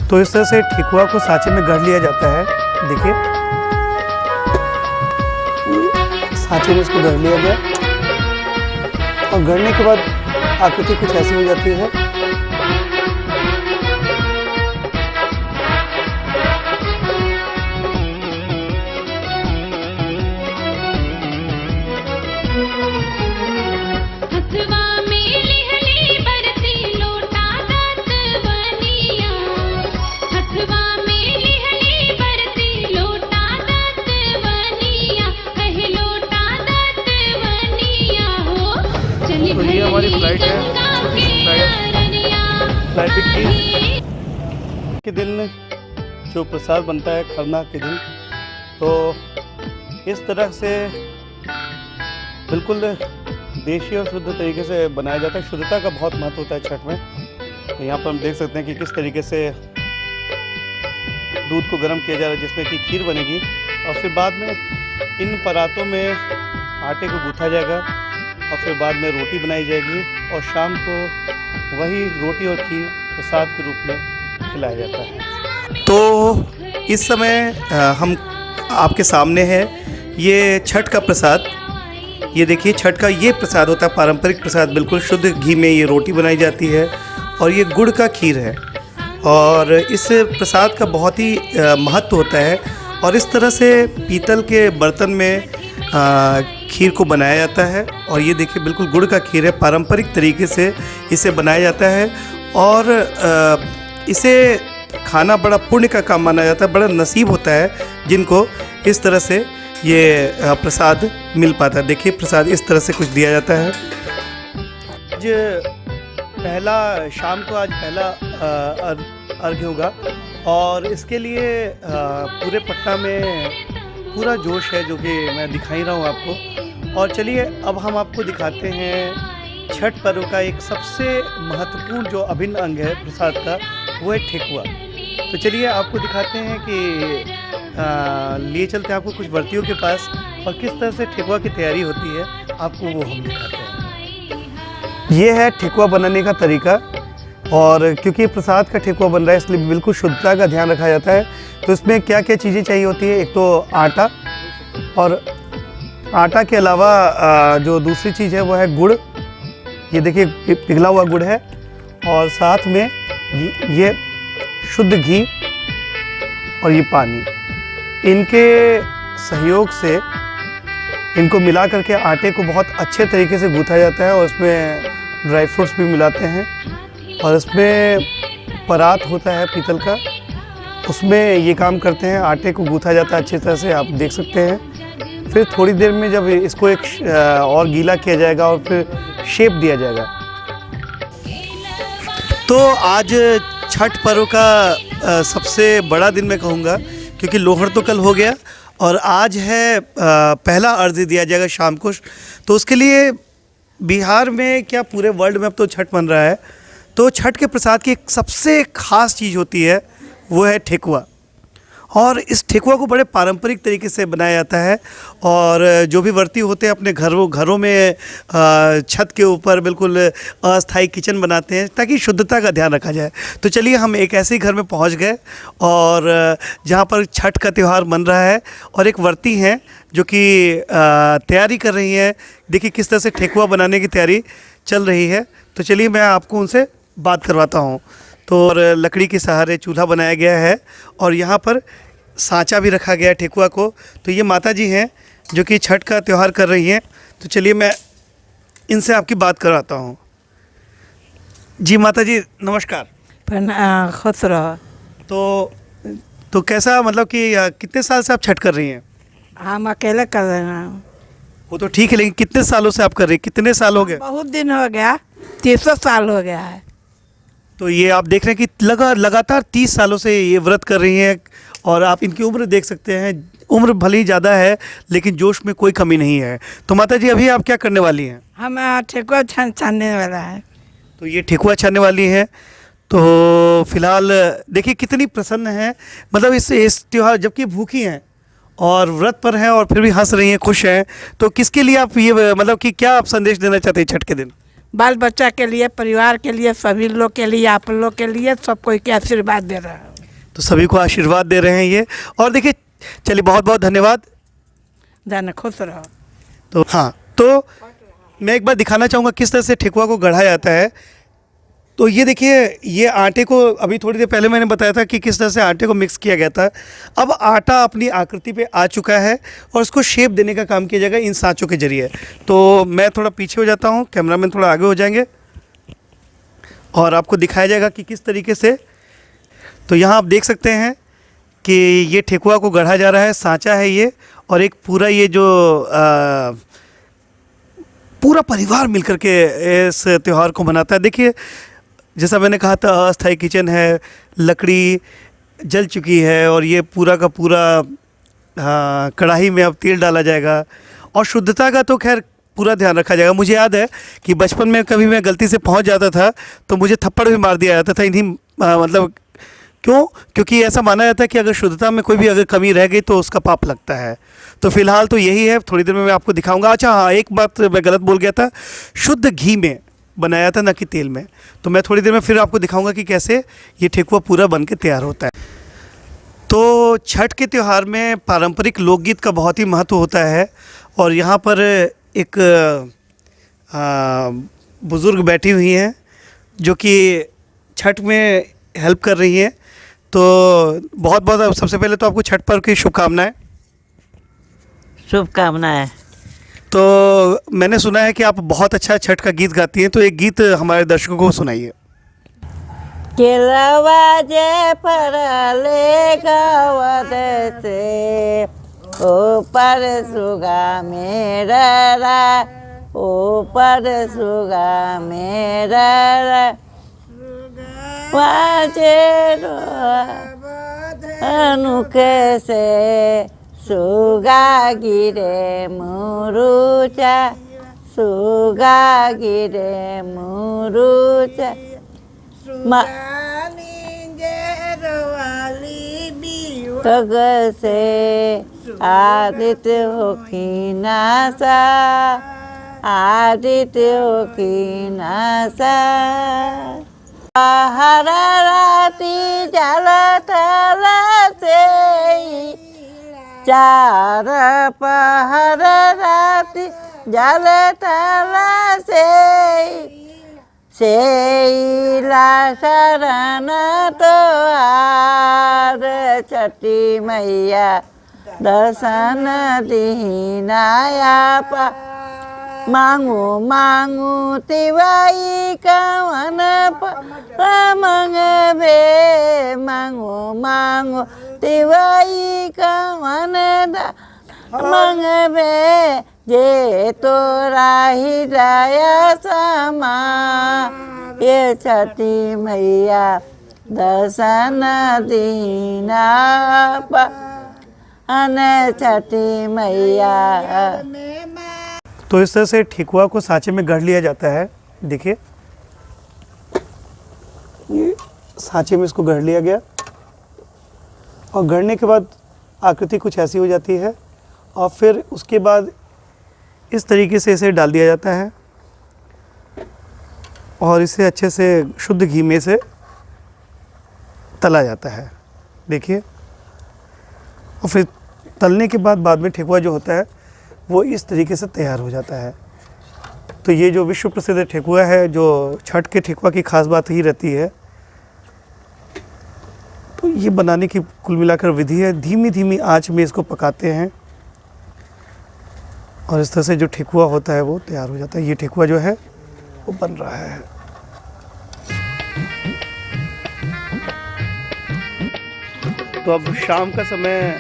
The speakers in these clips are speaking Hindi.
तो इस तरह से ठेकुआ को साँचे में गढ़ लिया जाता है। देखिए साँचे में इसको गढ़ लिया गया और गढ़ने के बाद आकृति कुछ ऐसी हो जाती है। तो ये हमारी फ्लाइट है, छोटी सी फ्लाइट के दिन जो प्रसाद बनता है खरना के दिन, तो इस तरह से बिल्कुल देशी और शुद्ध तरीके से बनाया जाता है। शुद्धता का बहुत महत्व होता है छठ में। तो यहाँ पर हम देख सकते हैं कि किस तरीके से दूध को गर्म किया जा रहा है जिसमें कि खीर बनेगी और फिर बाद में इन परातों में आटे को गूँथा जाएगा और फिर बाद में रोटी बनाई जाएगी और शाम को वही रोटी और खीर प्रसाद के रूप में खिलाया जाता है। तो इस समय हम आपके सामने है ये छठ का प्रसाद। ये देखिए छठ का ये प्रसाद होता है, पारंपरिक प्रसाद, बिल्कुल शुद्ध घी में ये रोटी बनाई जाती है और ये गुड़ का खीर है और इस प्रसाद का बहुत ही महत्व होता है। और इस तरह से पीतल के बर्तन में खीर को बनाया जाता है और ये देखिए बिल्कुल गुड़ का खीर है, पारंपरिक तरीके से इसे बनाया जाता है और इसे खाना बड़ा पुण्य का काम माना जाता है। बड़ा नसीब होता है जिनको इस तरह से ये प्रसाद मिल पाता है। देखिए प्रसाद इस तरह से कुछ दिया जाता है। शाम को आज पहला अर्घ्य होगा और इसके लिए पूरे पटना में पूरा जोश है जो कि मैं दिखा ही रहा हूँ आपको। और चलिए अब हम आपको दिखाते हैं छठ पर्व का एक सबसे महत्वपूर्ण जो अभिन्न अंग है प्रसाद का, वो है ठेकुआ। तो चलिए आपको दिखाते हैं कि लिए चलते हैं आपको कुछ व्रतियों के पास और किस तरह से ठेकुआ की तैयारी होती है, आपको वो हम दिखाते हैं। ये है ठेकुआ बनाने का तरीका और क्योंकि प्रसाद का ठेकुआ बन रहा है इसलिए बिल्कुल शुद्धता का ध्यान रखा जाता है। तो इसमें क्या क्या चीज़ें चाहिए होती है, एक तो आटा और आटा के अलावा जो दूसरी चीज़ है वो है गुड़। ये देखिए पिघला हुआ गुड़ है और साथ में ये शुद्ध घी और ये पानी, इनके सहयोग से इनको मिला करके आटे को बहुत अच्छे तरीके से गूँथा जाता है और उसमें ड्राई फ्रूट्स भी मिलाते हैं और इसमें परात होता है पीतल का, उसमें ये काम करते हैं। आटे को गूँथा जाता है अच्छी तरह से, आप देख सकते हैं। फिर थोड़ी देर में जब इसको एक और गीला किया जाएगा और फिर शेप दिया जाएगा। तो आज छठ पर्व का सबसे बड़ा दिन मैं कहूँगा, क्योंकि लोहड़ तो कल हो गया और आज है पहला अर्घ्य दिया जाएगा शाम को। तो उसके लिए बिहार में क्या पूरे वर्ल्ड में अब तो छठ बन रहा है। तो छठ के प्रसाद की एक सबसे ख़ास चीज़ होती है वो है ठेकुआ और इस ठेकुआ को बड़े पारंपरिक तरीके से बनाया जाता है और जो भी व्रती होते हैं अपने घरों में छत के ऊपर बिल्कुल अस्थायी किचन बनाते हैं ताकि शुद्धता का ध्यान रखा जाए। तो चलिए हम एक ऐसे ही घर में पहुंच गए और जहां पर छठ का त्यौहार मन रहा है और एक व्रती हैं जो कि तैयारी कर रही हैं। देखिए किस तरह से ठेकुआ बनाने की तैयारी चल रही है। तो चलिए मैं आपको उनसे बात करवाता हूँ। तो और लकड़ी के सहारे चूल्हा बनाया गया है और यहाँ पर सांचा भी रखा गया है ठेकुआ को। तो ये माता जी हैं जो कि छठ का त्यौहार कर रही हैं। तो चलिए मैं इनसे आपकी बात करवाता हूँ। जी माता जी नमस्कार। खुश रहो। तो कैसा, मतलब कि कितने साल से आप छठ कर रही हैं? हम अकेले कर रहे हैं। वो तो ठीक है, लेकिन कितने सालों से आप कर रही हैं? कितने साल हो गए? बहुत दिन हो गया, 300 साल हो गया है। तो ये आप देख रहे हैं कि लगातार 30 सालों से ये व्रत कर रही हैं और आप इनकी उम्र देख सकते हैं। उम्र भले ही ज़्यादा है लेकिन जोश में कोई कमी नहीं है। तो माता जी अभी आप क्या करने वाली हैं? हम ठेकुआ छानने वाला है। तो ये ठेकुआ छानने वाली हैं। तो फिलहाल देखिए कितनी प्रसन्न हैं, मतलब इस त्यौहार जबकि भूखी हैं और व्रत पर हैं और फिर भी हंस रही हैं, खुश हैं। तो किसके लिए आप ये, मतलब कि क्या आप संदेश देना चाहते हैं छठ के दिन? बाल बच्चा के लिए, परिवार के लिए, सभी लोग के लिए, आप लोग के लिए, सब कोई के आशीर्वाद दे रहा है। तो सभी को आशीर्वाद दे रहे हैं ये। और देखिए, चलिए बहुत बहुत धन्यवाद। जाना खुश रहो। तो हाँ, तो मैं एक बार दिखाना चाहूँगा किस तरह से ठेकुआ को गढ़ा जाता है। तो ये देखिए, ये आटे को अभी थोड़ी देर पहले मैंने बताया था कि किस तरह से आटे को मिक्स किया गया था। अब आटा अपनी आकृति पे आ चुका है और उसको शेप देने का काम किया जाएगा इन सांचों के जरिए। तो मैं थोड़ा पीछे हो जाता हूँ, कैमरामैन थोड़ा आगे हो जाएंगे और आपको दिखाया जाएगा कि किस तरीके से। तो यहाँ आप देख सकते हैं कि ये ठेकुआ को गढ़ा जा रहा है, सांचा है ये, और एक पूरा ये जो पूरा परिवार मिलकर के इस त्यौहार को मनाता है। देखिए, जैसा मैंने कहा था, अस्थायी किचन है, लकड़ी जल चुकी है और ये पूरा का पूरा कढ़ाई में अब तेल डाला जाएगा और शुद्धता का तो खैर पूरा ध्यान रखा जाएगा। मुझे याद है कि बचपन में कभी मैं गलती से पहुंच जाता था तो मुझे थप्पड़ भी मार दिया जाता था इन्हीं मतलब क्यों? क्योंकि ऐसा माना जाता है कि अगर शुद्धता में कोई भी अगर कमी रह गई तो उसका पाप लगता है। तो फिलहाल तो यही है, थोड़ी देर में मैं आपको दिखाऊंगा। अच्छा हाँ, एक बात मैं गलत बोल गया था, शुद्ध घी में बनाया था, ना कि तेल में। तो मैं थोड़ी देर में फिर आपको दिखाऊंगा कि कैसे ये ठेकुआ पूरा बन के तैयार होता है। तो छठ के त्यौहार में पारंपरिक लोकगीत का बहुत ही महत्व होता है और यहाँ पर एक बुज़ुर्ग बैठी हुई हैं जो कि छठ में हेल्प कर रही हैं। तो बहुत बहुत सबसे पहले तो आपको छठ पर्व की शुभकामनाएं। शुभकामनाएं। तो मैंने सुना है कि आप बहुत अच्छा छठ का गीत गाती हैं, तो एक गीत हमारे दर्शकों को सुनाइए। केलवा जे फरले गावत से ऊपर सुगा मेरा, ऊपर सुगा मेरा, वाजे अनुके से सुगा गिरे मुरुचा, सुगा गिरे मुरुचा, तग से आदित्य हो की नासा, आदित्य हो की नासा, हरा राती जल थल से चार पहर राती जल थल से ला शरण तो आर छठी मैया दर्शन दीनाया पा, मांगू मांगू तिवाई कवन मंगबे, मांगू मांगू तिवाई कवन मंगबे, जे तोरा ही दया समा, ये छठी मैया दर्शन दीना पा, छठी मैया। तो इस तरह से ठेकुआ को सांचे में गढ़ लिया जाता है। देखिए, ये सांचे में इसको गढ़ लिया गया और गढ़ने के बाद आकृति कुछ ऐसी हो जाती है और फिर उसके बाद इस तरीके से इसे डाल दिया जाता है और इसे अच्छे से शुद्ध घी में से तला जाता है। देखिए, और फिर तलने के बाद में ठेकुआ जो होता है वो इस तरीके से तैयार हो जाता है। तो ये जो विश्व प्रसिद्ध ठेकुआ है, जो छठ के ठेकुआ की खास बात ही रहती है। तो ये बनाने की कुल मिलाकर विधि है, धीमी धीमी आंच में इसको पकाते हैं और इस तरह से जो ठेकुआ होता है वो तैयार हो जाता है। ये ठेकुआ जो है वो बन रहा है। तो अब शाम का समय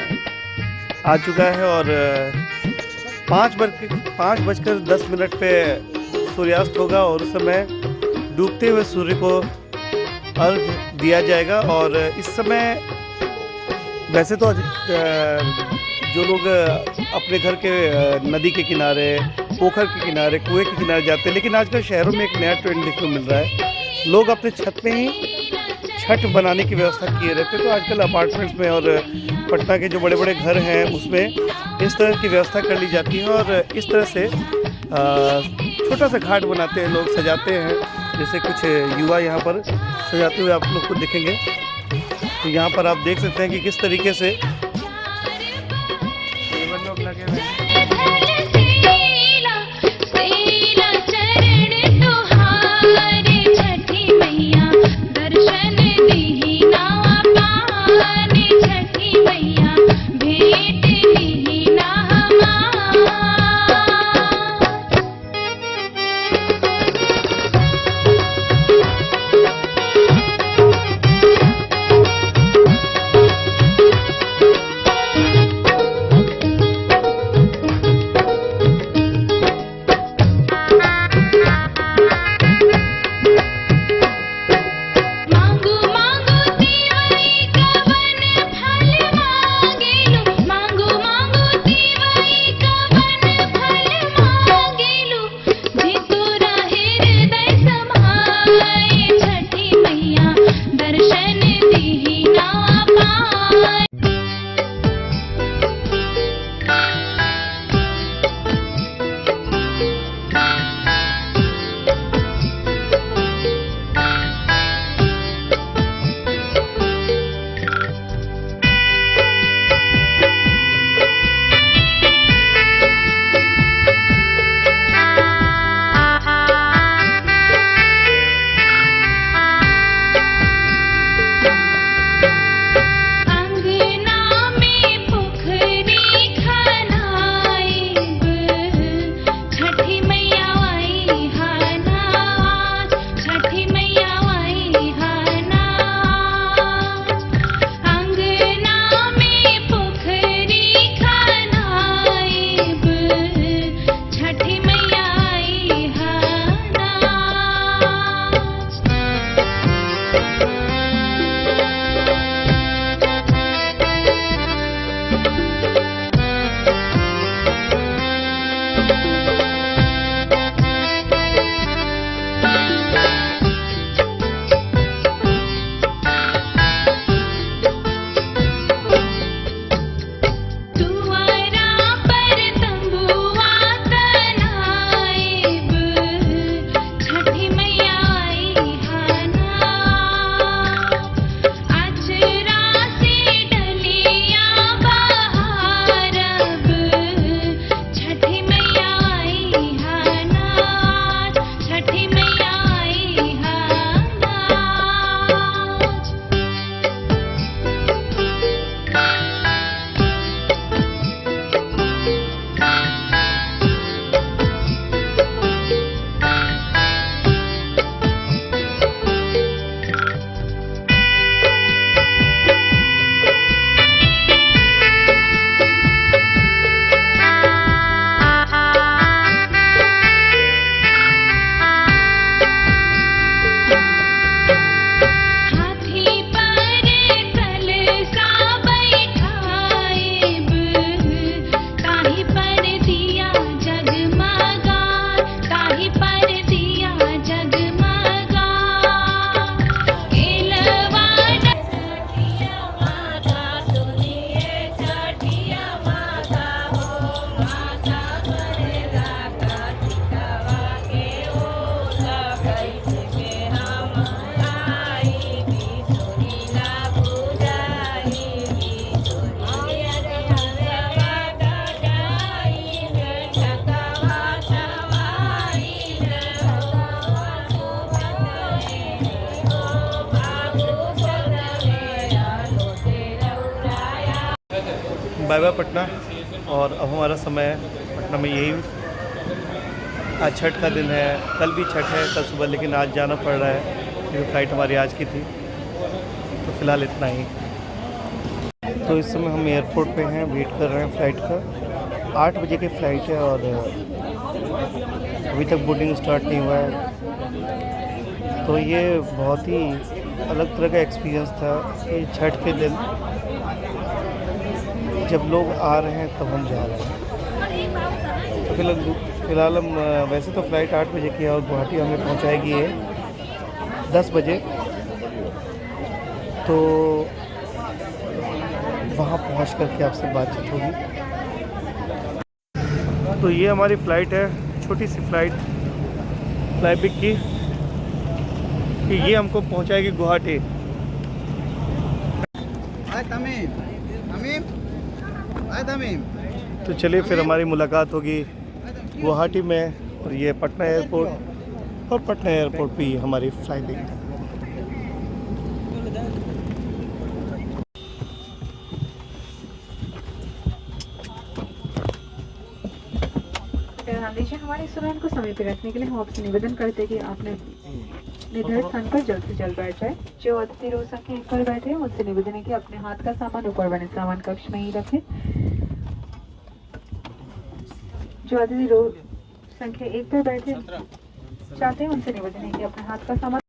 आ चुका है और 5:10 पे सूर्यास्त होगा और उस समय डूबते हुए सूर्य को अर्घ दिया जाएगा। और इस समय वैसे तो जो लोग अपने घर के नदी के किनारे, पोखर के किनारे, कुएं के किनारे जाते हैं, लेकिन आजकल शहरों में एक नया ट्रेंड देखने को मिल रहा है। लोग अपने छत पे ही छठ बनाने की व्यवस्था किए रहते हैं। तो आजकल अपार्टमेंट्स में और पटना के जो बड़े बड़े घर हैं उसमें इस तरह की व्यवस्था कर ली जाती है और इस तरह से छोटा सा घाट बनाते हैं, लोग सजाते हैं। जैसे कुछ युवा यहाँ पर सजाते हुए आप लोग को दिखेंगे। तो यहाँ पर आप देख सकते हैं कि किस तरीके से लोग लगे हुए हैं। Bye bye Patna. और अब हमारा समय है पटना में यही, आज छठ का दिन है, कल भी छठ है कल सुबह, लेकिन आज जाना पड़ रहा है क्योंकि फ़्लाइट हमारी आज की थी। तो फ़िलहाल इतना ही। तो इस समय हम एयरपोर्ट पे हैं, वेट कर रहे हैं फ़्लाइट का। 8 बजे की फ़्लाइट है और अभी तक बोर्डिंग स्टार्ट नहीं हुआ है। तो ये बहुत ही अलग तरह का एक्सपीरियंस था कि छठ के दिन जब लोग आ रहे हैं तब हम जा रहे हैं। तो फ़िलहाल हम वैसे तो फ़्लाइट 8 बजे की है और गुवाहाटी हमें पहुंचाएगी है 10 बजे। तो वहाँ पहुँच कर के आपसे बातचीत होगी। तो ये हमारी फ़्लाइट है, छोटी सी फ़्लाइट फ्लाईबिग की, कि ये हमको पहुँचाएगी गुवाहाटी। तो चलिए फिर हमारी मुलाकात होगी गुवाहाटी में, और ये पटना एयरपोर्ट, और पटना एयरपोर्ट भी हमारी फ्लाइटिंग। हमेशा हमारे स्टूडेंट को समय पे रखने के लिए हम आपसे निवेदन करते हैं कि आपने निर्धारित स्थान पर जल्द से जल्द बैठ जाए। जो अतिथि रो संख्या 1 पर बैठे हैं मुझसे निवेदन है कि अपने हाथ का सामान ऊपर बने सामान कक्ष में ही रखें। जो अतिथि रो संख्या 1 पर बैठे चाहते हैं उनसे निवेदन है कि अपने हाथ का सामान